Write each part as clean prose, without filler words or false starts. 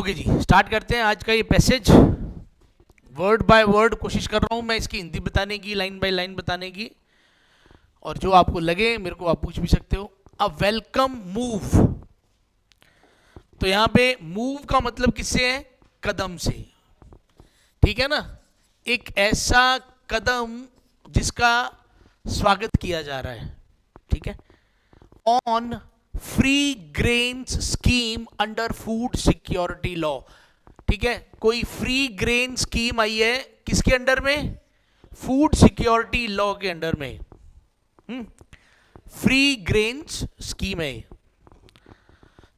Okay जी, start करते हैं आज का ये पैसेज। वर्ड बाय वर्ड कोशिश कर रहा हूँ मैं इसकी हिंदी बताने की, लाइन बाय लाइन बताने की, और जो आपको लगे मेरे को आप पूछ भी सकते हो। अ वेलकम मूव, तो यहाँ पे मूव का मतलब किससे है? कदम से, ठीक है ना। एक ऐसा कदम जिसका स्वागत किया जा रहा है, ठीक है। On free grains scheme under food security law, ठीक है। कोई फ्री ग्रेन स्कीम आई है किसके अंडर में? फूड सिक्योरिटी लॉ के अंडर में फ्री ग्रेन्स स्कीम है।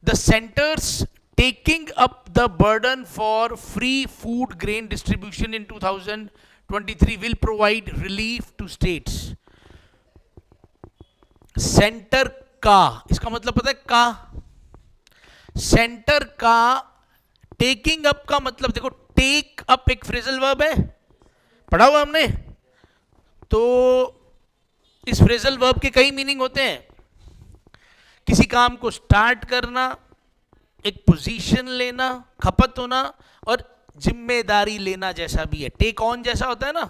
The centre's taking up the burden for free food grain distribution in 2023 will provide relief to states. Centre का, इसका मतलब पता है? का सेंटर का टेकिंग अप का मतलब देखो, टेक अप एक फ्रेजल वर्ब है, पढ़ा हुआ हमने। तो इस फ्रेजल वर्ब के कई मीनिंग होते हैं। किसी काम को स्टार्ट करना, एक पोजीशन लेना, खपत होना, और जिम्मेदारी लेना जैसा भी है। टेक ऑन जैसा होता है ना,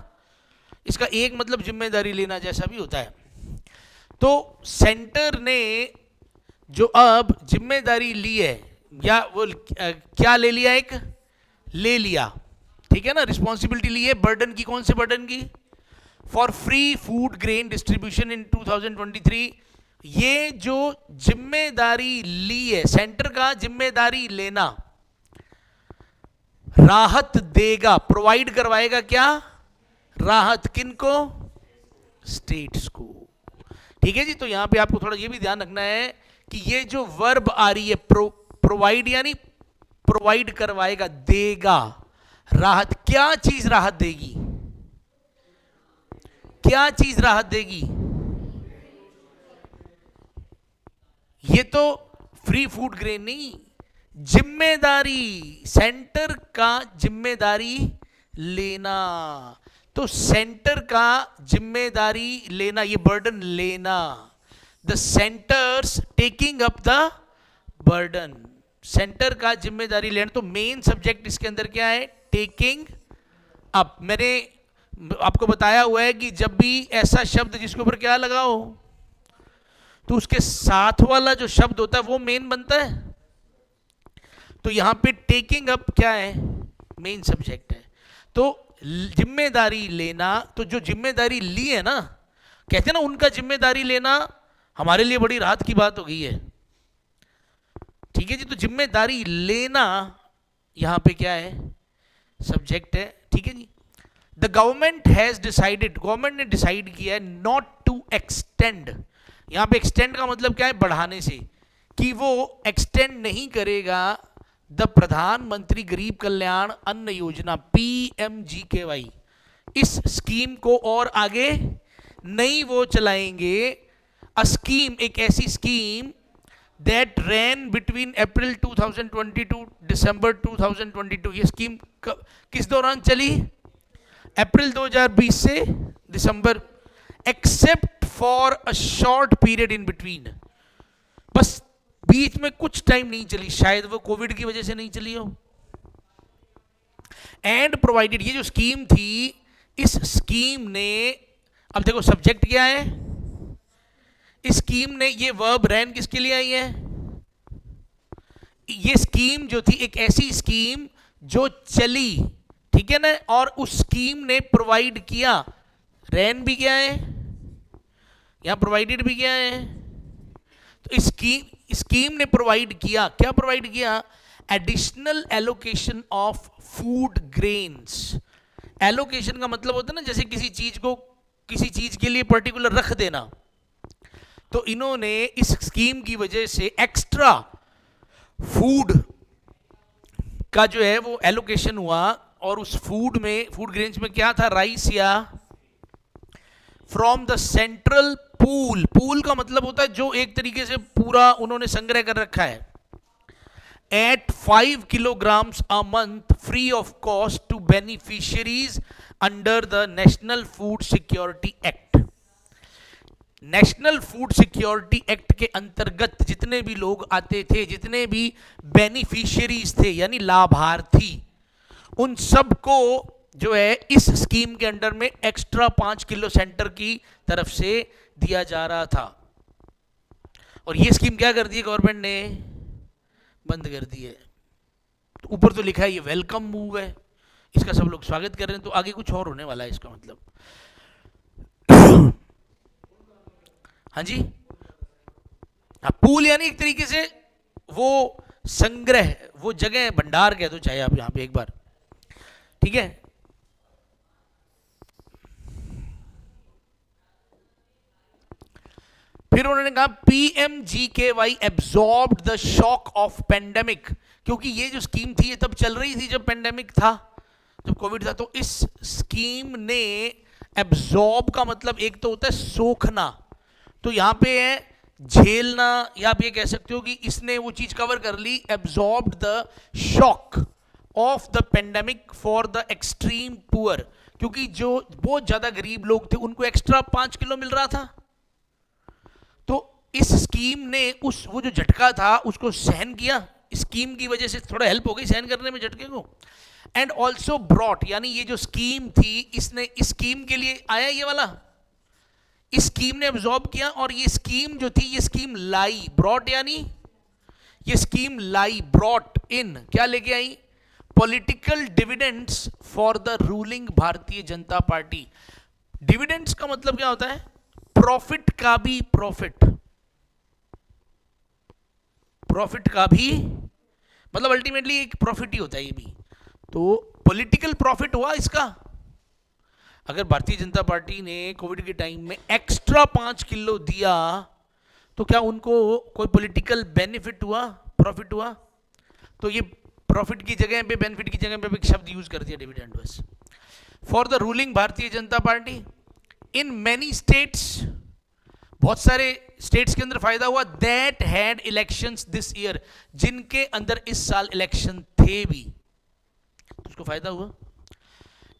इसका एक मतलब जिम्मेदारी लेना जैसा भी होता है। तो सेंटर ने जो अब जिम्मेदारी ली है, या वो क्या ले लिया? एक ले लिया, ठीक है ना, रिस्पॉन्सिबिलिटी ली है। बर्डन की, कौन से बर्डन की? For free food grain distribution in 2023। ये जो जिम्मेदारी ली है सेंटर का, जिम्मेदारी लेना राहत देगा, प्रोवाइड करवाएगा। क्या राहत? किनको? स्टेट्स को, ठीक है जी। तो यहां पे आपको थोड़ा ये भी ध्यान रखना है कि ये जो वर्ब आ रही है प्रोवाइड, यानी प्रोवाइड करवाएगा, देगा राहत। क्या चीज राहत देगी? क्या चीज राहत देगी? ये तो फ्री फूड ग्रेन नहीं, जिम्मेदारी, सेंटर का जिम्मेदारी लेना। तो सेंटर का जिम्मेदारी लेना, ये बर्डन लेना। The centre's taking up the burden, centre का जिम्मेदारी लेना। तो मेन सब्जेक्ट इसके अंदर क्या है? Taking up. मैंने आपको बताया हुआ है कि जब भी ऐसा शब्द जिसके ऊपर क्या लगा हो, तो उसके साथ वाला जो शब्द होता है वो मेन बनता है। तो यहां पे टेकिंग अप क्या है? मेन सब्जेक्ट है। तो जिम्मेदारी लेना, तो जो जिम्मेदारी ली है ना, कहते हैं ना, उनका जिम्मेदारी लेना हमारे लिए बड़ी राहत की बात हो गई है, ठीक है जी। तो जिम्मेदारी लेना यहां पे क्या है? सब्जेक्ट है, ठीक है जी। The government has decided, government ने डिसाइड किया है नॉट टू एक्सटेंड। यहां पे एक्सटेंड का मतलब क्या है? बढ़ाने से, कि वो एक्सटेंड नहीं करेगा द प्रधानमंत्री गरीब कल्याण अन्न योजना PMGKY, इस स्कीम को और आगे नहीं वो चलाएंगे। अ स्कीम, एक ऐसी scheme that ran between April 2020 to December 2022। ये स्कीम किस दौरान चली? अप्रैल 2020 से दिसंबर, except for a short period in between. बस बीच में कुछ टाइम नहीं चली, शायद वो कोविड की वजह से नहीं चली हो। एंड प्रोवाइडेड, ये जो स्कीम थी, इस स्कीम ने, अब देखो सब्जेक्ट क्या है? इस स्कीम ने, ये वर्ब रैन किसके लिए आई है? ये स्कीम जो थी, एक ऐसी स्कीम जो चली, ठीक है ना, और उस स्कीम ने प्रोवाइड किया। रैन भी क्या है? यहां प्रोवाइडेड भी क्या है? तो स्कीम ने प्रोवाइड किया, क्या प्रोवाइड किया? Additional allocation of food grains. Allocation का मतलब होता है ना, जैसे किसी चीज को, किसी चीज के लिए पर्टिकुलर रख देना। तो इन्होंने इस स्कीम की वजह से एक्स्ट्रा फूड का जो है वो एलोकेशन हुआ, और उस फूड में, फूड ग्रेन्स में क्या था? राइस या from the central pool. Pool का मतलब होता है जो एक तरीके से पूरा उन्होंने संग्रह कर रखा है। At 5 kilograms a month free of cost to beneficiaries under the National Food Security Act। National food security act के अंतर्गत जितने भी लोग आते थे, जितने भी बेनिफिशियरीज थे यानी लाभार्थी, उन सबको जो है इस स्कीम के अंडर में एक्स्ट्रा 5 किलो सेंटर की तरफ से दिया जा रहा था। और ये स्कीम क्या कर दी है गवर्नमेंट ने? बंद कर दी है। तो ऊपर तो लिखा है ये वेलकम मूव है, इसका सब लोग स्वागत कर रहे हैं, तो आगे कुछ और होने वाला है इसका मतलब। हाँ जी, हाँ, पूल यानी एक तरीके से वो संग्रह, वो जगह भंडार कह दो चाहे आप यहां पे एक बार, ठीक है। फिर उन्होंने कहा PMGKY absorbed the shock of pandemic, क्योंकि ये जो स्कीम थी ये तब चल रही थी जब पेंडेमिक था, जब कोविड था। तो इस स्कीम ने एब्जॉर्ब का मतलब एक तो होता है सोखना, तो यहां पे है झेलना, या आप ये कह सकते हो कि इसने वो चीज कवर कर ली, absorbed the shock of the pandemic for the extreme poor, क्योंकि जो बहुत ज्यादा गरीब लोग थे उनको एक्स्ट्रा 5 किलो मिल रहा था। तो इस स्कीम ने उस वो जो झटका था उसको सहन किया, स्कीम की वजह से थोड़ा हेल्प हो गई सहन करने में झटके को। एंड ऑल्सो ब्रॉट, यानी ये जो स्कीम थी इसने इस स्कीम के लिए आया ये वाला, इस स्कीम ने एब्जॉर्ब किया, और ये स्कीम जो थी ये स्कीम लाई, ब्रॉट यानी ये स्कीम लाई, ब्रॉट इन, क्या लेके आई? Political dividends for the ruling Bharatiya Janata party. Dividends का मतलब क्या होता है? प्रॉफिट का भी प्रॉफिट, प्रॉफिट का भी मतलब अल्टीमेटली एक प्रॉफिट ही होता है ये भी। तो पॉलिटिकल प्रॉफिट हुआ इसका। अगर भारतीय जनता पार्टी ने कोविड के टाइम में एक्स्ट्रा 5 किलो दिया तो क्या उनको कोई पॉलिटिकल बेनिफिट हुआ, प्रॉफिट हुआ? तो ये प्रॉफिट की जगह पे, बेनिफिट की जगह पे एक शब्द यूज कर दिया, डिविडेंड बस। For the ruling Bharatiya Janata party in many states, बहुत सारे स्टेट्स के अंदर फायदा हुआ, that had elections this year, जिनके अंदर इस साल इलेक्शन थे भी, तो उसको फायदा हुआ,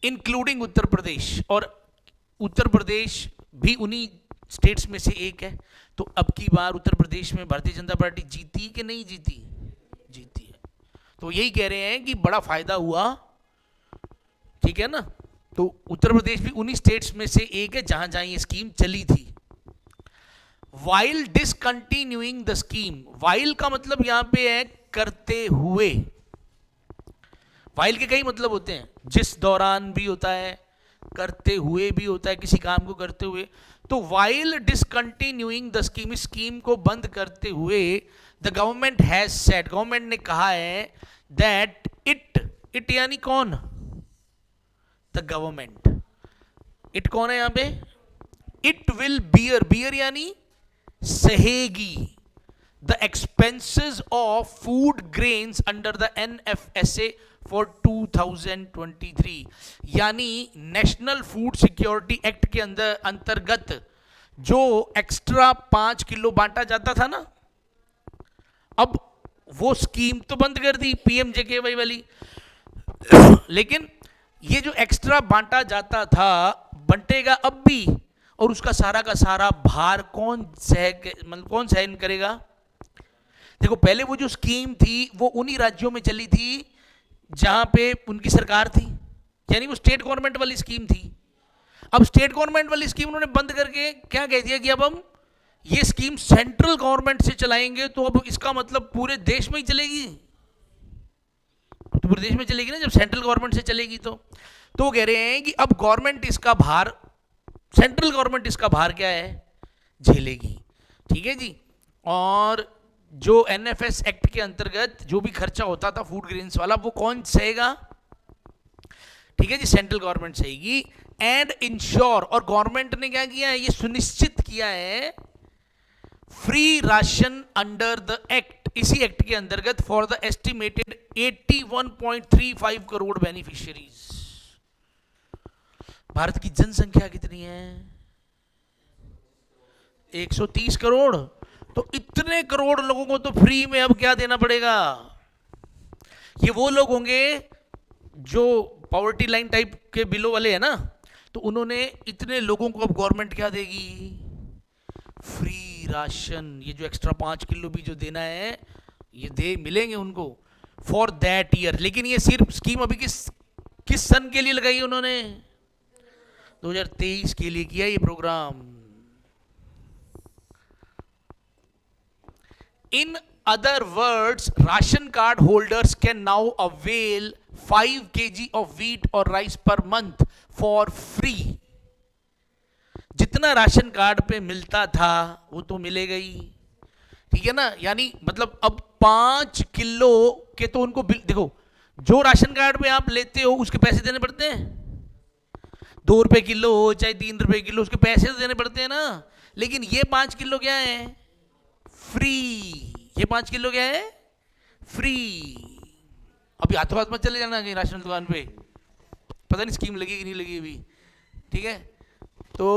इंक्लूडिंग उत्तर प्रदेश, और उत्तर प्रदेश भी उन्हीं स्टेट्स में से एक है। तो अब की बार उत्तर प्रदेश में भारतीय जनता पार्टी जीती कि नहीं जीती? जीती है। तो यही कह रहे हैं कि बड़ा फायदा हुआ, ठीक है ना। तो उत्तर प्रदेश भी उन्हीं स्टेट्स में से एक है जहां जहां ये स्कीम चली थी। While discontinuing the scheme, while का मतलब यहां पे है करते हुए। वाइल के कई मतलब होते हैं, जिस दौरान भी होता है, करते हुए भी होता है, किसी काम को करते हुए। तो while discontinuing the scheme, scheme को बंद करते हुए, the government has said, government ने कहा है दैट इट यानी कौन? The government. इट कौन है यहां पे? इट विल बियर, बियर यानी सहेगी, the expenses of food grains under the NFSA for 2023, यानी नेशनल फूड सिक्योरिटी एक्ट के अंदर अंतर्गत जो एक्स्ट्रा 5 किलो बांटा जाता था ना, अब वो स्कीम तो बंद कर दी PMJKY वाली, लेकिन ये जो एक्स्ट्रा बांटा जाता था बंटेगा अब भी, और उसका सारा का सारा भार कौन सहन करेगा? देखो पहले वो जो स्कीम थी वो उन्हीं राज्यों में चली थी जहां पे उनकी सरकार थी, यानी वो स्टेट गवर्नमेंट वाली स्कीम थी। अब स्टेट गवर्नमेंट वाली स्कीम उन्होंने बंद करके क्या कह दिया कि अब हम ये स्कीम सेंट्रल गवर्नमेंट से चलाएंगे, तो अब इसका मतलब पूरे देश में ही चलेगी, तो पूरे देश में चलेगी ना जब सेंट्रल गवर्नमेंट से चलेगी। तो वो कह रहे हैं कि अब गवर्नमेंट इसका भार, सेंट्रल गवर्नमेंट इसका भार क्या है? झेलेगी, ठीक है जी। और जो NFS एक्ट के अंतर्गत जो भी खर्चा होता था फूड ग्रेन्स वाला, वो कौन सहेगा? ठीक है जी, सेंट्रल गवर्नमेंट सहेगी। एंड इंश्योर, और गवर्नमेंट ने क्या किया है? ये सुनिश्चित किया है free ration under the act, इसी एक्ट के अंतर्गत for the estimated 81.35 crore beneficiaries. Bharat की जनसंख्या कितनी है? 130 करोड़। तो इतने करोड़ लोगों को तो फ्री में अब क्या देना पड़ेगा? ये वो लोग होंगे जो पॉवर्टी लाइन टाइप के बिलो वाले हैं ना, तो उन्होंने इतने लोगों को अब गवर्नमेंट क्या देगी? फ्री राशन, ये जो एक्स्ट्रा 5 किलो भी जो देना है ये दे मिलेंगे उनको फॉर दैट ईयर। लेकिन ये सिर्फ स्कीम अभी किस सन के लिए लगाई उन्होंने? 2023 के लिए किया ये programme. In other words, ration card holders can now avail 5 kg of wheat or rice per month for free। जितना राशन कार्ड पे मिलता था वो तो मिलेगा ही, ठीक है ना। यानी मतलब अब 5 किलो के तो उनको बिल, देखो जो राशन कार्ड पे आप लेते हो उसके पैसे देने पड़ते हैं, 2 रुपए किलो हो चाहे 3 रुपए किलो, उसके पैसे तो देने पड़ते हैं ना। लेकिन ये 5 किलो क्या है? फ्री। ये 5 किलो क्या है? फ्री। अभी हाथों हाथ मत चले जाना कहीं राशन दुकान पे, पता नहीं स्कीम लगी कि नहीं लगी अभी, ठीक है। तो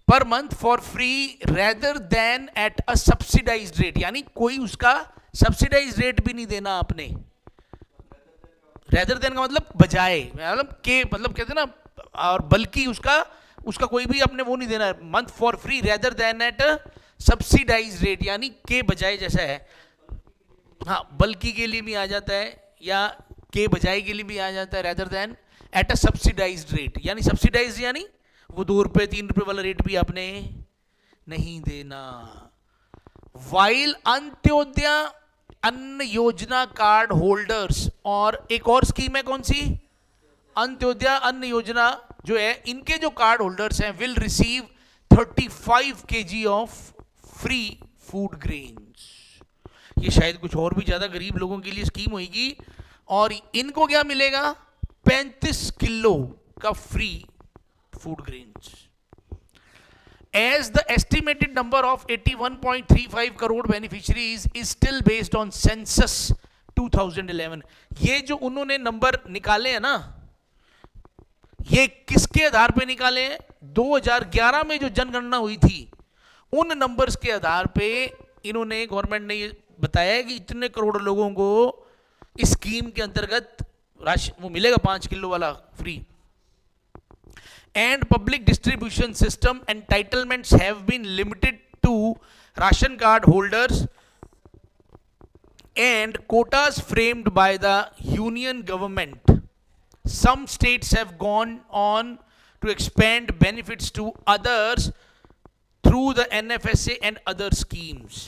per month for free rather than at a subsidised rate, यानी कोई उसका सब्सिडाइज्ड रेट भी नहीं देना आपने। रेदर देन का मतलब बजाय, मतलब के मतलब कहते हैं ना, और बल्कि उसका कोई भी आपने वो नहीं देना। Month for free rather than at a subsidised rate, यानी के बजाय जैसा है, हाँ बल्कि के लिए भी आ जाता है या के बजाय के लिए भी आ जाता है, rather than at a subsidised rate. यानी सब्सिडाइज्ड यानी वो 2 रुपए 3 रुपए वाला रेट भी आपने नहीं देना। वाइल अंत्योदय अन्न योजना कार्ड होल्डर्स, और एक और स्कीम है कौन सी? अंत्योदय अन्न योजना जो है, इनके जो कार्ड होल्डर्स हैं will receive 35 kg of free food grains. ये शायद कुछ और भी ज्यादा गरीब लोगों के लिए स्कीम होगी, और इनको क्या मिलेगा? 35 किलो का free food grains। As the estimated number of 81.35 crore beneficiaries is still based on census 2011। ये जो उन्होंने नंबर निकाले हैं ना, ये किसके आधार पे निकाले हैं? 2011 में जो जनगणना हुई थी उन नंबर्स के आधार पे इन्होंने, गवर्नमेंट ने ये बताया कि इतने करोड़ लोगों को इस स्कीम के अंतर्गत राशन वो मिलेगा 5 किलो वाला free. And public distribution system entitlements have been limited to ration card holders and quotas framed by the union government. Some states have gone on to expand benefits to others through the NFSA and other schemes।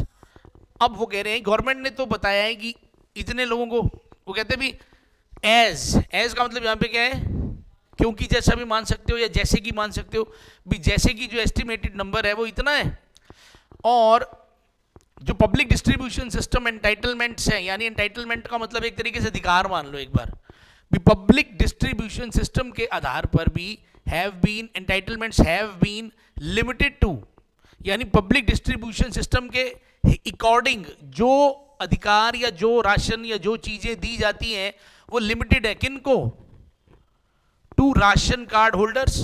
अब वो कह रहे हैं, government ने तो बताया है कि इतने लोगों को, वो कहते हैं भी एज का मतलब यहां पे क्या है? क्योंकि जैसा भी मान सकते हो या जैसे कि मान सकते हो भी, जैसे कि जो एस्टिमेटेड नंबर है वो इतना है, और जो पब्लिक डिस्ट्रीब्यूशन सिस्टम एंटाइटलमेंट्स हैं, यानी एंटाइटलमेंट का मतलब एक तरीके से अधिकार मान लो एक बार भी, पब्लिक डिस्ट्रीब्यूशन सिस्टम के आधार पर भी have been, entitlements have been limited to, यानी पब्लिक डिस्ट्रीब्यूशन सिस्टम के अकॉर्डिंग जो अधिकार या जो राशन या जो चीजें दी जाती हैं वो लिमिटेड है। किनको? To ration card holders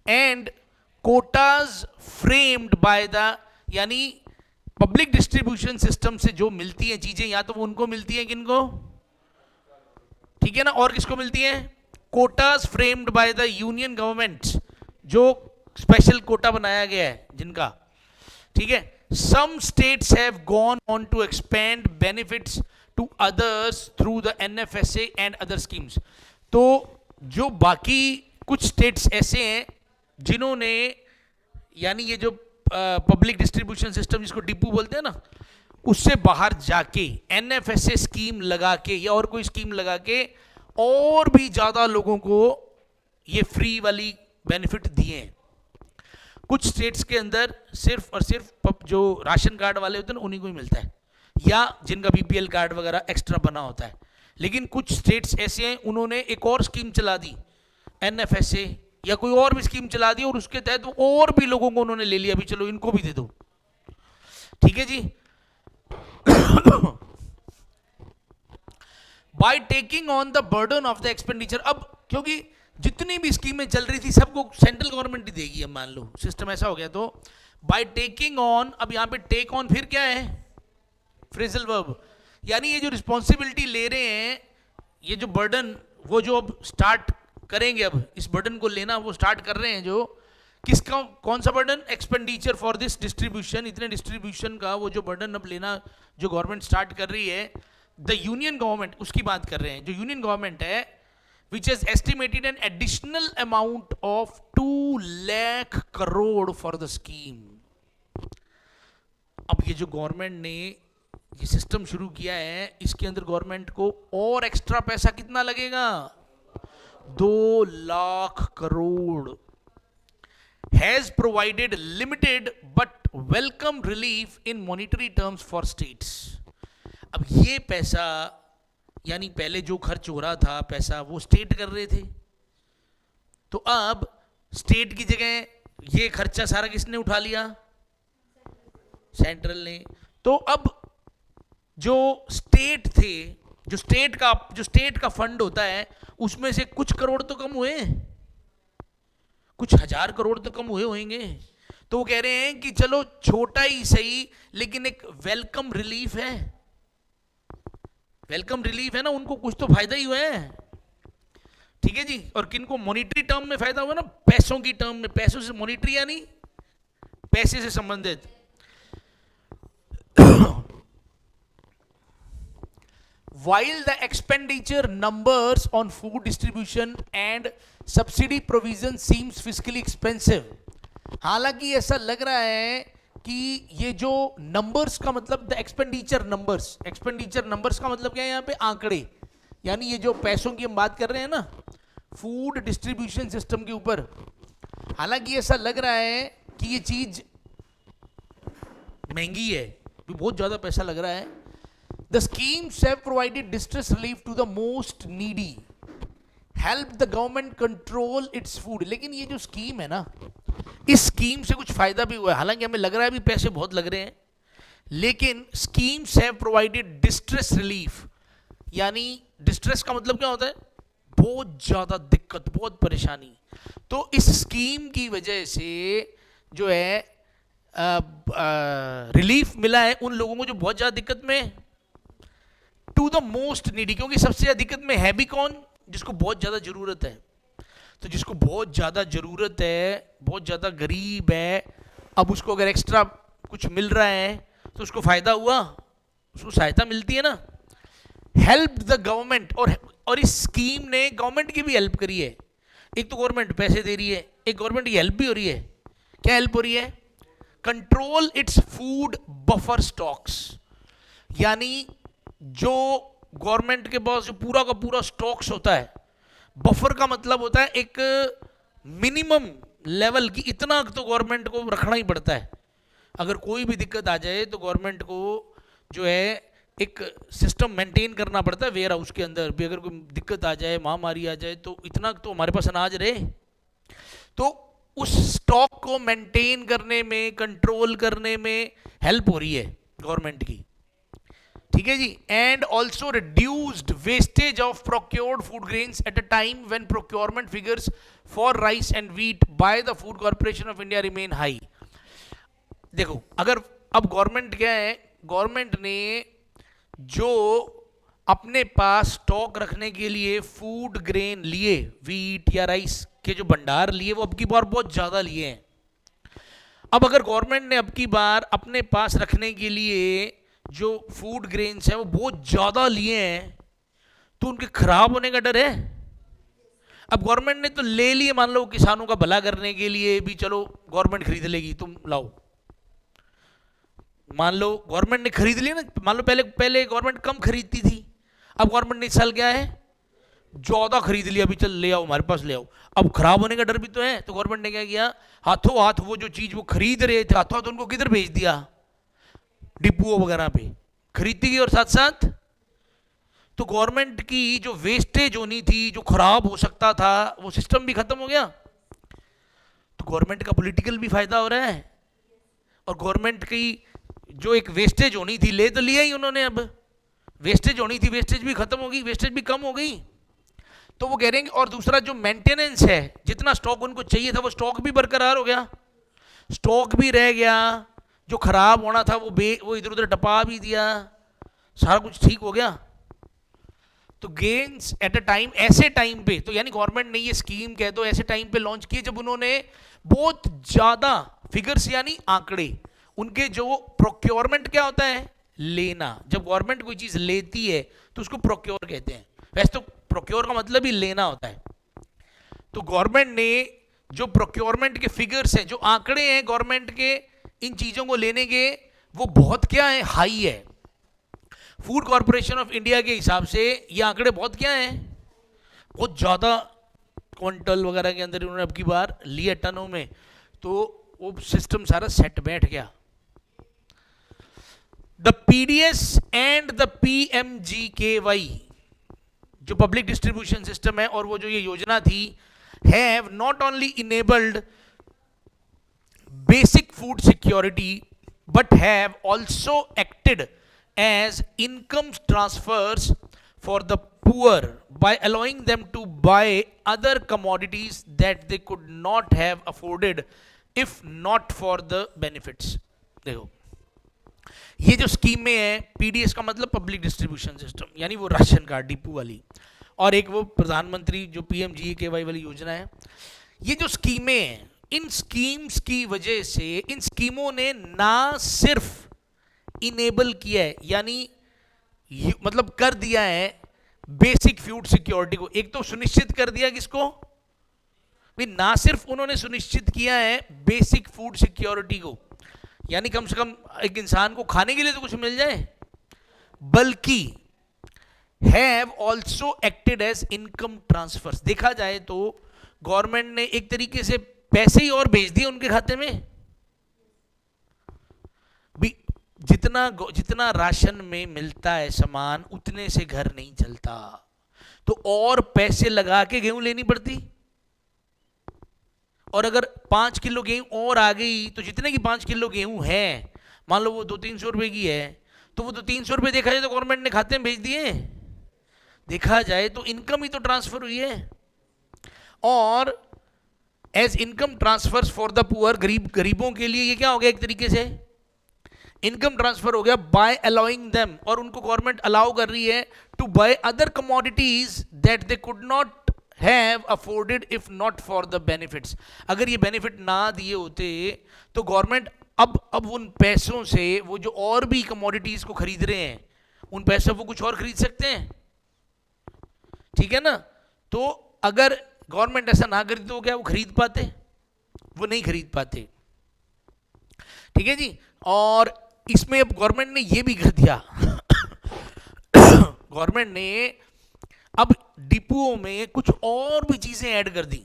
and quotas framed by the, यानी पब्लिक डिस्ट्रीब्यूशन सिस्टम से जो मिलती हैं चीजें, या तो वो उनको मिलती हैं, किनको? ठीक है ना, और किसको मिलती हैं? Quotas framed by the union government, जो स्पेशल कोटा बनाया गया है जिनका, ठीक है। Some states have gone on to expand benefits to others through the NFSA and other schemes. तो जो बाकी कुछ स्टेट्स ऐसे हैं जिन्होंने, यानी ये जो पब्लिक डिस्ट्रीब्यूशन सिस्टम जिसको डिपू बोलते हैं ना, उससे बाहर जाके NFSA स्कीम लगा के या और कोई स्कीम लगा के और भी ज्यादा लोगों को ये फ्री वाली बेनिफिट दिए हैं। कुछ स्टेट्स के अंदर सिर्फ और सिर्फ जो राशन कार्ड वाले होते हैं ना उन्हीं को ही मिलता है, या जिनका BPL कार्ड वगैरह एक्स्ट्रा बना होता है। लेकिन कुछ स्टेट्स ऐसे हैं उन्होंने एक और स्कीम चला दी, NFSA या कोई और भी स्कीम चला दी, और उसके तहत और भी लोगों को उन्होंने ले लिया, भी चलो इनको भी दे दो, ठीक है जी। By taking on the burden of the expenditure, अब क्योंकि जितनी भी स्कीमें चल रही थी सबको सेंट्रल गवर्नमेंट ही देगी, अब मान लो सिस्टम ऐसा हो गया, तो बाय टेकिंग ऑन, अब यहां पे टेक ऑन फिर क्या है? फ्रेजल वर्ब, यानी ये जो रिस्पॉन्सिबिलिटी ले रहे हैं, ये जो बर्डन, वो जो अब स्टार्ट करेंगे, अब इस बर्डन को लेना वो स्टार्ट कर रहे हैं, जो किसका, कौन सा burden? Expenditure for this distribution, इतने डिस्ट्रीब्यूशन का वो जो बर्डन अब लेना जो गवर्नमेंट स्टार्ट कर रही है, द यूनियन गवर्नमेंट, उसकी बात कर रहे हैं। जो यूनियन गवर्नमेंट है, which has estimated an additional amount of 2 lakh crore for the scheme. अब ये जो गवर्नमेंट ने ये सिस्टम शुरू किया है, इसके अंदर गवर्नमेंट को और एक्स्ट्रा पैसा कितना लगेगा? 2 lakh crore. Has provided limited but welcome relief in monetary terms for states. अब ये पैसा, यानी पहले जो खर्च हो रहा था पैसा, वो स्टेट कर रहे थे, तो अब स्टेट की जगह ये खर्चा सारा किसने उठा लिया? सेंट्रल ने। तो अब जो स्टेट थे, जो स्टेट का फंड होता है, उसमें से कुछ करोड़ तो कम हुए, कुछ हजार करोड़ तो कम हुए होंगे। तो वो कह रहे हैं कि चलो छोटा ही सही, लेकिन एक वेलकम रिलीफ है। वेलकम रिलीफ है ना, उनको कुछ तो फायदा ही हुआ है। ठीक है जी। और किनको? मॉनिटरी टर्म में फायदा हुआ ना, पैसों की टर्म में। पैसों से मॉनिटरी यानी पैसे से संबंधित। While the expenditure numbers on food distribution and subsidy provision seems fiscally expensive, हालांकि ऐसा लग रहा है कि ये जो नंबर्स का मतलब, द एक्सपेंडिचर नंबर्स का मतलब क्या है यहाँ पे? आंकड़े, यानी ये जो पैसों की हम बात कर रहे हैं ना फूड डिस्ट्रीब्यूशन सिस्टम के ऊपर, हालांकि ऐसा लग रहा है कि ये चीज महंगी है, बहुत ज्यादा पैसा लग रहा है। The schemes have provided distress relief to the most needy, help the government control its food। लेकिन ये जो स्कीम है ना, इस स्कीम से कुछ फायदा भी हुआ है। हालांकि हमें लग रहा है भी पैसे बहुत लग रहे हैं, लेकिन schemes have provided distress relief, यानी डिस्ट्रेस का मतलब क्या होता है? बहुत ज्यादा दिक्कत, बहुत परेशानी। तो इस स्कीम की वजह से जो है रिलीफ मिला है उन लोगों को जो बहुत ज्यादा दिक्कत में, टू द मोस्ट नीडी, क्योंकि सबसे ज्यादा दिक्कत में है भी कौन? जिसको बहुत ज्यादा जरूरत है। तो जिसको बहुत ज्यादा जरूरत है, बहुत ज्यादा गरीब है, अब उसको अगर एक्स्ट्रा कुछ मिल रहा है तो उसको फायदा हुआ, उसको सहायता मिलती है ना। हेल्प द गवर्नमेंट, और इस स्कीम ने गवर्नमेंट की भी हेल्प करी है। एक तो गवर्नमेंट पैसे दे रही है, एक गवर्नमेंट की हेल्प भी हो रही है। क्या हेल्प हो रही है? Control its food buffer stocks, यानी जो गवर्नमेंट के पास जो पूरा का पूरा स्टॉक्स होता है, बफर का मतलब होता है एक मिनिमम लेवल की, इतना तो गवर्नमेंट को रखना ही पड़ता है। अगर कोई भी दिक्कत आ जाए तो गवर्नमेंट को जो है एक सिस्टम मेंटेन करना पड़ता है। वेयर हाउस के अंदर भी अगर कोई दिक्कत आ जाए, महामारी आ जाए, तो इतना तो हमारे पास अनाज रहे। तो उस स्टॉक को मेंटेन करने में, कंट्रोल करने में हेल्प हो रही है गवर्नमेंट की। ठीक है जी। And also reduced wastage of procured food grains at a time when procurement figures for rice and wheat by the Food Corporation of India remain high. देखो, अगर अब गवर्नमेंट क्या है, गवर्नमेंट ने जो अपने पास स्टॉक रखने के लिए फूड ग्रेन लिए, व्हीट या राइस के जो भंडार लिए, वो अब की बार बहुत ज्यादा लिए हैं। अब अगर गवर्नमेंट ने अब की बार अपने पास रखने के लिए जो फूड ग्रेन्स है वो बहुत ज्यादा लिए हैं, तो उनके खराब होने का डर है। अब गवर्नमेंट ने तो ले लिए, मान लो किसानों का भला करने के लिए भी, चलो गवर्नमेंट खरीद लेगी, तुम लाओ। मान लो गवर्नमेंट ने खरीद लिया ना, मान लो पहले गवर्नमेंट कम खरीदती थी, अब गवर्नमेंट ने इस साल क्या है, ज्यादा खरीद लिया, अभी चल ले आओ, हमारे पास ले आओ। अब खराब होने का डर भी तो है, तो गवर्नमेंट ने क्या किया, हाथों हाथ वो जो चीज वो खरीद रहे थे, हाथों हाथ उनको किधर भेज दिया, डिपुओं वगैरह पे खरीदती गई। और साथ साथ तो गवर्नमेंट की जो वेस्टेज होनी थी, जो खराब हो सकता था, वो सिस्टम भी खत्म हो गया। तो गवर्नमेंट का पॉलिटिकल भी फायदा हो रहा है, और गवर्नमेंट की जो एक वेस्टेज होनी थी, ले तो लिया ही उन्होंने, अब वेस्टेज होनी थी, वेस्टेज भी खत्म हो गई, वेस्टेज भी कम हो गई। तो वो कह रहे हैं, और दूसरा जो मेंटेनेंस है, जितना स्टॉक उनको चाहिए था वो स्टॉक भी बरकरार हो गया, स्टॉक भी रह गया, जो खराब होना था वो इधर उधर टपा भी दिया, सारा कुछ ठीक हो गया। तो गेन्स एट अ टाइम, ऐसे टाइम पे, तो यानी गवर्नमेंट ने ये स्कीम कह दो ऐसे टाइम पे लॉन्च किए जब उन्होंने बहुत ज्यादा फिगर्स यानी आंकड़े, उनके जो प्रोक्योरमेंट क्या होता है, लेना, जब गवर्नमेंट कोई चीज लेती है तो उसको प्रोक्योर कहते हैं। वैसे तो प्रोक्योर का मतलब ही लेना होता है। तो गवर्नमेंट ने जो प्रोक्योरमेंट के फिगर्स हैं, जो आंकड़े हैं गवर्नमेंट के इन चीजों को लेने के, वो बहुत क्या है, हाई है। फूड कॉर्पोरेशन ऑफ इंडिया के हिसाब से ये आंकड़े बहुत क्या हैं, बहुत ज़्यादा क्विंटल वगैरह के अंदर उन्होंने अब की बार लिए टनों में, तो वो सिस्टम सारा सेट बैठ गया। The PDS and the PMGKY जो पब्लिक डिस्ट्रीब्यूशन सिस्टम है और वो जो ये योजना थी, have not only enabled basic food security but have also acted as income transfers for the poor by allowing them to buy other commodities that they could not have afforded if not for the benefits। देखो ये जो scheme में है, PDS का मतलब public distribution system, यानी वो ration card depot वाली, और एक वो प्रधानमंत्री जो पीएमजीकेवाई वाली योजना है। ये जो स्कीमें हैं, इन स्कीम्स की वजह से, इन स्कीमों ने ना सिर्फ इनेबल किया है, यानी मतलब कर दिया है बेसिक फूड सिक्योरिटी को, एक तो सुनिश्चित कर दिया किसको भी, ना सिर्फ उन्होंने सुनिश्चित किया है बेसिक फूड सिक्योरिटी को, यानी कम से कम एक इंसान को खाने के लिए तो कुछ मिल जाए, बल्कि have also acted as income transfers. देखा जाए तो गवर्नमेंट ने एक तरीके से पैसे ही और भेज दिए उनके खाते में भी। जितना राशन में मिलता है सामान, उतने से घर नहीं चलता, तो और पैसे लगा के गेहूं लेनी पड़ती, और अगर 5 किलो गेहूं और आ गई तो जितने की 5 किलो गेहूं है, मान लो वो 200-300 रुपए की है, तो वो 200-300 रुपए देखा जाए तो गवर्नमेंट ने खाते में भेज दिए, देखा जाए तो इनकम ही तो ट्रांसफर हुई है। और as income transfers for the poor, गरीबों के लिए ये क्या हो गया, एक तरीके से इनकम ट्रांसफर हो गया बाय अलाउइंग देम, और उनको गवर्नमेंट अलाउ कर रही है to buy other commodities that they could not have afforded if not for the benefits. अगर ये बेनिफिट ना दिए होते तो गवर्नमेंट अब उन पैसों से वो जो और भी कमोडिटीज को खरीद रहे हैं, उन पैसों को कुछ और खरीद सकते हैं, ठीक है ना। तो अगर गवर्नमेंट ऐसा ना करती तो क्या वो खरीद पाते, वो नहीं खरीद पाते, ठीक है जी। और इसमें अब गवर्नमेंट ने ये भी कर दिया गवर्नमेंट ने अब डिपुओं में कुछ और भी चीजें ऐड कर दी,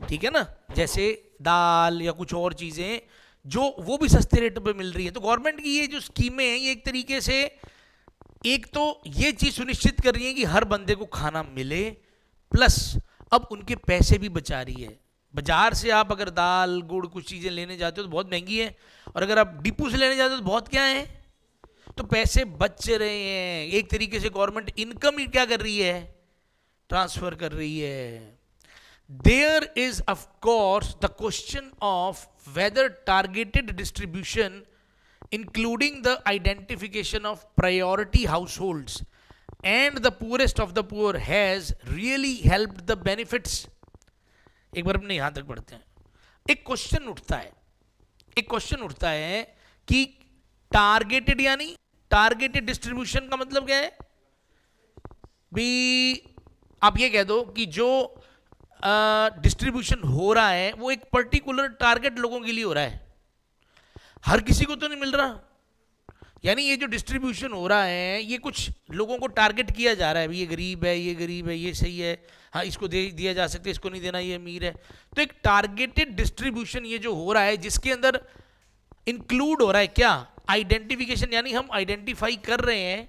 ठीक है ना, जैसे दाल या कुछ और चीजें जो वो भी सस्ते रेट पे मिल रही है। तो गवर्नमेंट की ये जो स्कीमें हैं, ये एक तरीके से एक तो ये चीज सुनिश्चित कर रही है कि हर बंदे को खाना मिले, प्लस अब उनके पैसे भी बचा रही है। बाजार से आप अगर दाल गुड़ कुछ चीजें लेने जाते हो तो बहुत महंगी है, और अगर आप डिपू से लेने जाते हो तो बहुत क्या है, तो पैसे बच रहे हैं। एक तरीके से गवर्नमेंट इनकम ही क्या कर रही है, ट्रांसफर कर रही है। There is of course the question of whether targeted distribution including the identification of priority households and the poorest of the poor has really helped the benefits। एक बार अपने यहां तक पढ़ते हैं। एक क्वेश्चन उठता है कि टारगेटेड, यानी टारगेटेड डिस्ट्रीब्यूशन का मतलब क्या है भी, आप ये कह दो कि जो डिस्ट्रीब्यूशन हो रहा है वो एक पर्टिकुलर टारगेट लोगों के लिए हो रहा है, हर किसी को तो नहीं मिल रहा। यानी ये जो डिस्ट्रीब्यूशन हो रहा है ये कुछ लोगों को टारगेट किया जा रहा है, ये गरीब है, ये गरीब है, ये सही है, हाँ इसको दिया जा सकता है, इसको नहीं देना, ये अमीर है। तो एक टारगेटेड डिस्ट्रीब्यूशन ये जो हो रहा है, जिसके अंदर इंक्लूड हो रहा है क्या, आइडेंटिफिकेशन, यानी हम आइडेंटिफाई कर रहे हैं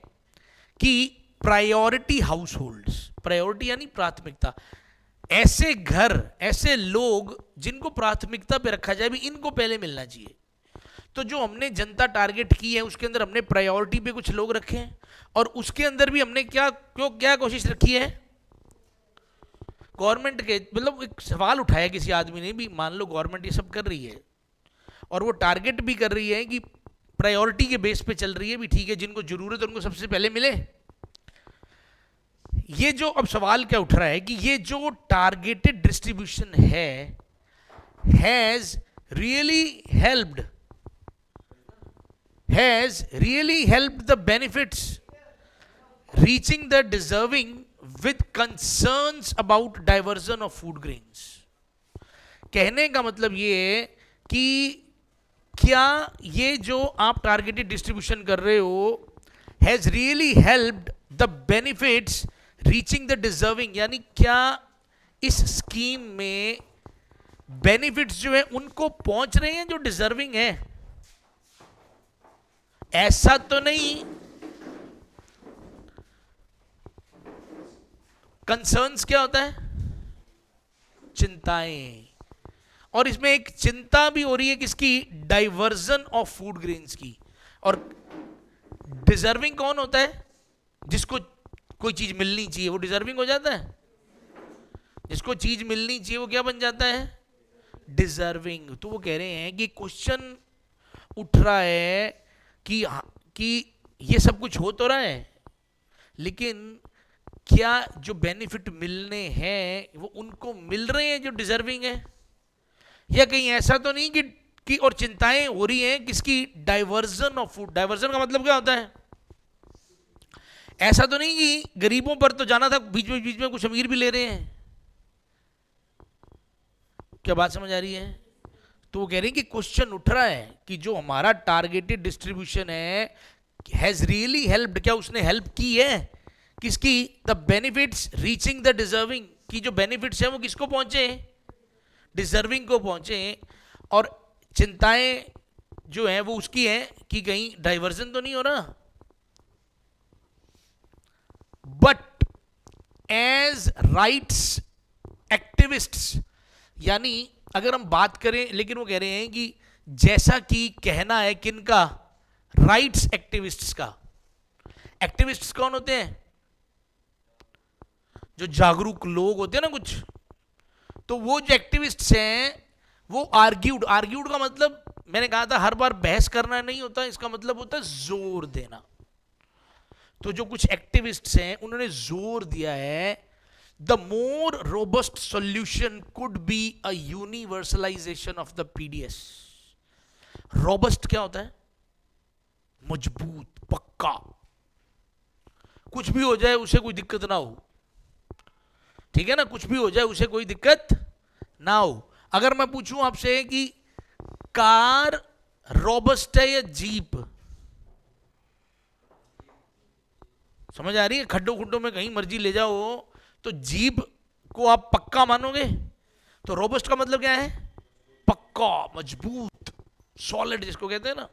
कि प्रायोरिटी हाउसहोल्ड्स, प्रायोरिटी यानी प्राथमिकता, ऐसे घर, ऐसे लोग जिनको प्राथमिकता पे रखा जाए, भी इनको पहले मिलना चाहिए। तो जो हमने जनता टारगेट की है उसके अंदर हमने प्रायोरिटी पे कुछ लोग रखे हैं, और उसके अंदर भी हमने क्या कोशिश रखी है, गवर्नमेंट के मतलब एक सवाल उठाया किसी आदमी ने भी, मान लो गवर्नमेंट ये सब कर रही है और वो टारगेट भी कर रही है कि प्रायोरिटी के बेस पे चल रही है भी, ठीक है, जिनको जरूरत है उनको सबसे पहले मिले। ये जो अब सवाल क्या उठ रहा है कि ये जो टारगेटेड डिस्ट्रीब्यूशन है has really helped the benefits reaching the deserving with concerns about diversion of food grains. कहने का मतलब ये है कि क्या ये जो आप टारगेटेड डिस्ट्रीब्यूशन कर रहे हो has really helped the benefits reaching the deserving, यानी क्या इस स्कीम में बेनिफिट्स जो है उनको पहुंच रहे हैं जो डिजर्विंग है। ऐसा तो नहीं, कंसर्न्स क्या होता है, चिंताएं, और इसमें एक चिंता भी हो रही है किसकी, डाइवर्जन ऑफ फूड ग्रेन्स की। और डिजर्विंग कौन होता है, जिसको कोई चीज मिलनी चाहिए वो डिजर्विंग हो जाता है, जिसको चीज मिलनी चाहिए वो क्या बन जाता है, डिजर्विंग। तो वो कह रहे हैं कि क्वेश्चन उठ रहा है कि ये सब कुछ हो तो रहा है, लेकिन क्या जो बेनिफिट मिलने हैं वो उनको मिल रहे हैं जो डिजर्विंग है, या कहीं ऐसा तो नहीं कि और चिंताएं हो रही हैं किसकी, डाइवर्जन ऑफ फूड। डाइवर्जन का मतलब क्या होता है, ऐसा तो नहीं कि गरीबों पर तो जाना था, बीच में कुछ अमीर भी ले रहे हैं। क्या बात समझ आ रही है? तो वो कह रहे हैं कि क्वेश्चन उठ रहा है कि जो हमारा टारगेटेड डिस्ट्रीब्यूशन है हैज रियली हेल्प्ड, क्या उसने हेल्प की है किसकी, the benefits reaching the deserving, की जो बेनिफिट्स है वो किसको पहुंचे, डिजर्विंग को पहुंचे। और चिंताएं जो है वो उसकी है कि कहीं डाइवर्जन तो नहीं हो रहा। बट एज राइट्स एक्टिविस्ट्स, यानी अगर हम बात करें, लेकिन वो कह रहे हैं कि जैसा कि कहना है किनका, राइट्स एक्टिविस्ट्स का। एक्टिविस्ट्स कौन होते हैं, जो जागरूक लोग होते हैं ना कुछ, तो वो जो एक्टिविस्ट्स हैं वो आर्ग्यूड का मतलब मैंने कहा था हर बार बहस करना नहीं होता, इसका मतलब होता है जोर देना। तो जो कुछ एक्टिविस्ट्स हैं उन्होंने जोर दिया है the more robust solution could be a universalization of the PDS. Robust क्या होता है, मजबूत, पक्का, कुछ भी हो जाए उसे कोई दिक्कत ना हो, ठीक है ना, कुछ भी हो जाए उसे कोई दिक्कत ना हो। अगर मैं पूछूं आपसे कि कार रोबस्ट है या जीप, समझ आ रही है, खड्डों खुड्डों में कहीं मर्जी ले जाओ तो जीप को आप पक्का मानोगे, तो रोबस्ट का मतलब क्या है, पक्का, मजबूत, सॉलिड जिसको कहते हैं ना।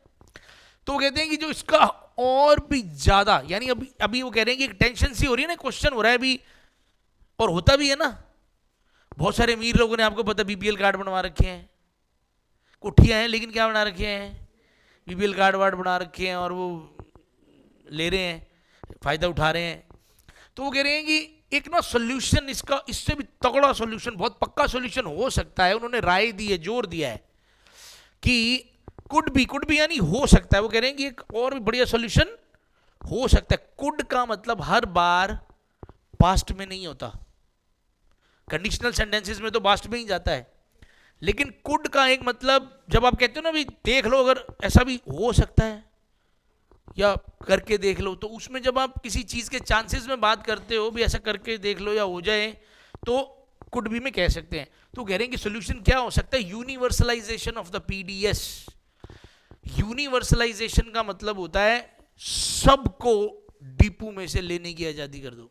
तो वो कहते हैं कि जो इसका और भी ज्यादा, यानी अभी वो कह रहे हैं कि टेंशन सी हो रही है ना, क्वेश्चन हो रहा है अभी, और होता भी है ना, बहुत सारे अमीर लोगों ने आपको पता बीपीएल कार्ड बनवा रखे हैं, कोठियां हैं लेकिन क्या बना रखे हैं, बीपीएल कार्ड वार्ड बना रखे हैं, और वो ले रहे हैं, फायदा उठा रहे हैं। तो वो कह रहे हैं कि एक ना सोल्यूशन, इसका इससे भी तगड़ा सोल्यूशन, बहुत पक्का सोल्यूशन हो सकता है। उन्होंने राय दी है, जोर दिया है कि कुड बी यानी हो सकता है। वो कह रहे हैं कि एक और भी बढ़िया सोल्यूशन हो सकता है। कुड का मतलब हर बार पास्ट में नहीं होता, कंडीशनल सेंटेंसेस में तो पास्ट में ही जाता है, लेकिन कुड का एक मतलब जब आप कहते हो ना भी देख लो अगर ऐसा भी हो सकता है या करके देख लो, तो उसमें जब आप किसी चीज के चांसेस में बात करते हो भी ऐसा करके देख लो या हो जाए, तो कुड बी में कह सकते हैं। तो कह रहे हैं कि सोल्यूशन क्या हो सकता है, universalization of the PDS. Universalization का मतलब होता है सबको डिपू में से लेने की आजादी कर दो,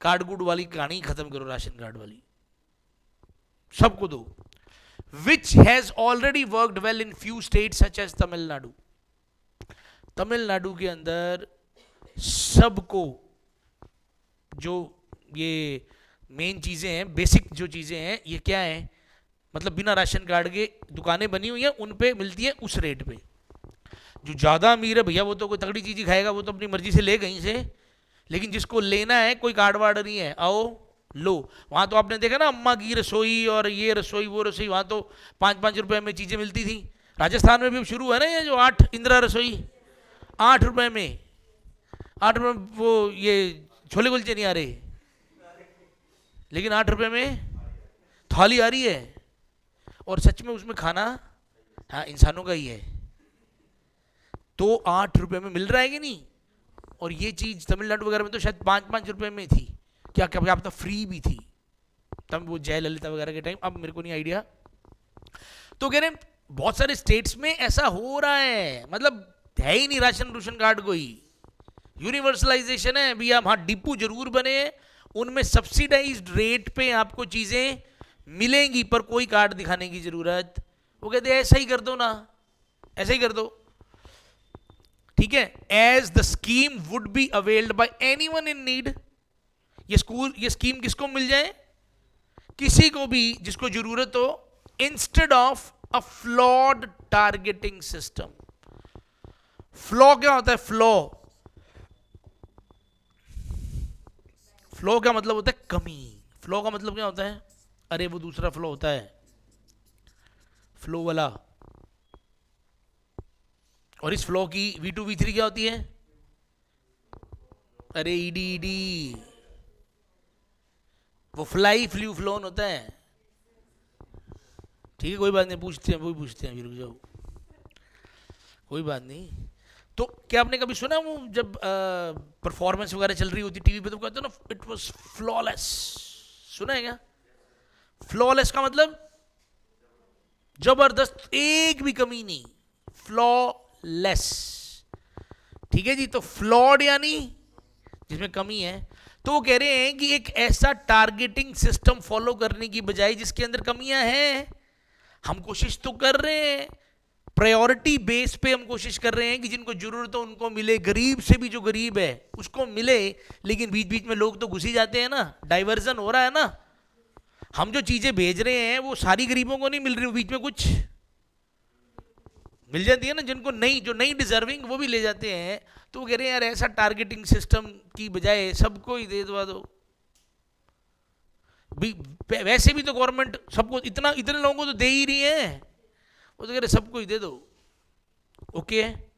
कार्ड गुड वाली कहानी खत्म करो, राशन कार्ड वाली, सबको दो। Which has already worked well in few state such as Tamil Nadu. Tamil Nadu के अंदर सबको जो ये मेन चीजें हैं, बेसिक जो चीजें हैं, ये क्या है, मतलब बिना राशन कार्ड के दुकानें बनी हुई हैं, उन पे मिलती है उस रेट पे। जो ज्यादा अमीर है भैया वो तो कोई तगड़ी चीज ही खाएगा, वो तो अपनी मर्जी से ले कहीं से, लेकिन जिसको लेना है कोई कार्ड वार्ड नहीं है, आओ लो। वहां तो आपने देखा ना अम्मा की रसोई और ये रसोई वो रसोई, वहां तो 5-5 रुपए में चीजें मिलती थी। राजस्थान में भी शुरू है ना ये जो 8 इंदिरा रसोई, 8 रुपए में, 8 रुपए वो ये छोले कुलचे नहीं आ रहे, लेकिन 8 रुपए में थाली आ रही है, और सच में उसमें खाना हाँ इंसानों का ही है, तो 8 रुपए में मिल रहा है कि नहीं। और ये चीज तमिलनाडु वगैरह में तो शायद 5-5 रुपए में थी, क्या क्या क्या पता फ्री भी थी तब, वो जयललिता वगैरह के टाइम, अब मेरे को नहीं आइडिया। तो कह रहे हैं बहुत सारे स्टेट्स में ऐसा हो रहा है, मतलब है ही नहीं राशन रूशन कार्ड कोई, यूनिवर्सलाइजेशन है भी। आप हाँ डिपू जरूर बने, उनमें सब्सिडाइज्ड रेट पे आपको चीजें मिलेंगी, पर कोई कार्ड दिखाने की जरूरत, वो कहते हैं ऐसा ही कर दो ना, ऐसा ही कर दो, ठीक है। As the scheme would be availed by anyone in need, ये स्कीम किसको मिल जाए, किसी को भी जिसको जरूरत हो, instead of a flawed targeting system. Flaw क्या होता है, फ्लॉ, फ्लो का मतलब होता है कमी, फ्लो का मतलब क्या होता है, अरे वो दूसरा फ्लो होता है, फ्लो वाला। और इस फ्लो की V2 V3 क्या होती है, अरे ईडी ईडी, वो फ्लाई फ्लू फ्लोन होता है, ठीक है कोई बात नहीं, पूछते हैं वही पूछते हैं, रुक जाओ कोई बात नहीं। तो क्या आपने कभी सुना वो जब परफॉर्मेंस वगैरह चल रही होती टीवी पे तो कहते हैं ना इट वाज फ्लॉलेस, सुना है क्या? फ्लॉलेस का मतलब जबरदस्त, एक भी कमी नहीं, फ्लॉलेस, ठीक है जी। तो फ्लॉड यानी जिसमें कमी है, तो वो कह रहे हैं कि एक ऐसा टारगेटिंग सिस्टम फॉलो करने की बजाय जिसके अंदर कमियां हैं, हम कोशिश तो कर रहे हैं, प्रायोरिटी बेस पे हम कोशिश कर रहे हैं कि जिनको जरूरत हो उनको मिले, गरीब से भी जो गरीब है उसको मिले, लेकिन बीच बीच में लोग तो घुस ही जाते हैं ना, डाइवर्जन हो रहा है ना, हम जो चीजें भेज रहे हैं वो सारी गरीबों को नहीं मिल रही, बीच में कुछ मिल जाती है ना, जिनको नहीं, जो नहीं डिजर्विंग वो भी ले जाते हैं। तो वो कह रहे हैं यार ऐसा टारगेटिंग सिस्टम की बजाय सबको ही दे दो, वैसे भी तो गवर्नमेंट सबको इतने लोगों को तो दे ही रही है, वो तो कह रहे सबको ही दे दो, ओके है।